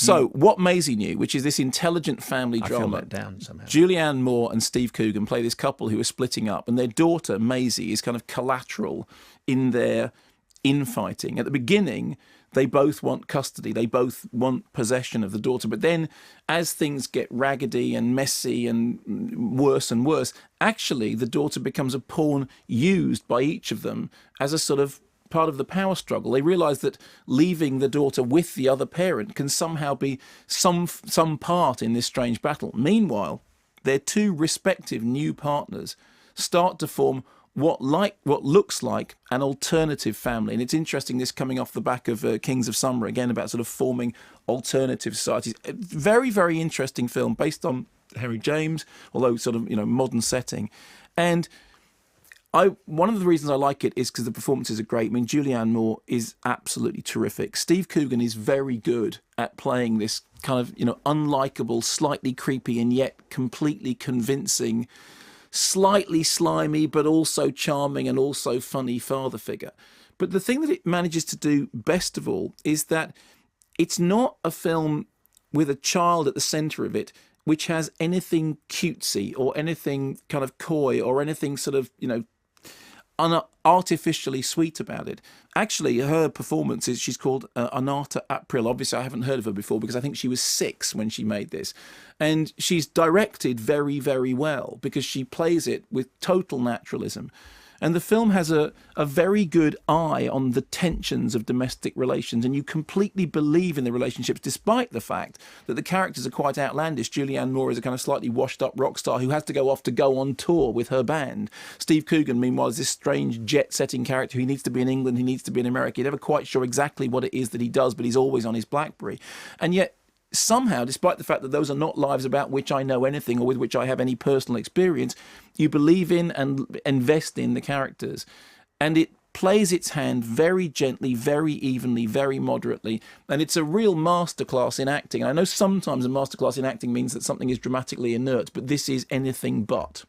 So, what Maisie Knew, which is this intelligent family drama. I feel let down somehow. Julianne Moore and Steve Coogan play this couple who are splitting up, and their daughter, Maisie, is kind of collateral in their infighting. At the beginning, they both want custody. They both want possession of the daughter. But then, as things get raggedy and messy and worse, actually, the daughter becomes a pawn used by each of them as a sort of part of the power struggle. They realise that leaving the daughter with the other parent can somehow be some part in this strange battle. Meanwhile, their two respective new partners start to form what looks like an alternative family. And it's interesting, this coming off the back of Kings of Summer, again, about sort of forming alternative societies. A very, very interesting film based on Henry James, although sort of, modern setting. And one of the reasons I like it is because the performances are great. I mean, Julianne Moore is absolutely terrific. Steve Coogan is very good at playing this kind of, unlikable, slightly creepy and yet completely convincing, slightly slimy, but also charming and also funny father figure. But the thing that it manages to do best of all is that it's not a film with a child at the centre of it, which has anything cutesy or anything kind of coy or anything sort of, artificially sweet about it. Actually, her performance is, she's called Anata April. Obviously, I haven't heard of her before because I think she was 6 when she made this. And she's directed very, very well because she plays it with total naturalism. And the film has a very good eye on the tensions of domestic relations, and you completely believe in the relationships, despite the fact that the characters are quite outlandish. Julianne Moore is a kind of slightly washed-up rock star who has to go on tour with her band. Steve Coogan, meanwhile, is this strange jet-setting character who needs to be in England, he needs to be in America. You're never quite sure exactly what it is that he does, but he's always on his BlackBerry. And yet, somehow, despite the fact that those are not lives about which I know anything or with which I have any personal experience, you believe in and invest in the characters. And it plays its hand very gently, very evenly, very moderately. And it's a real masterclass in acting. I know sometimes a masterclass in acting means that something is dramatically inert, but this is anything but.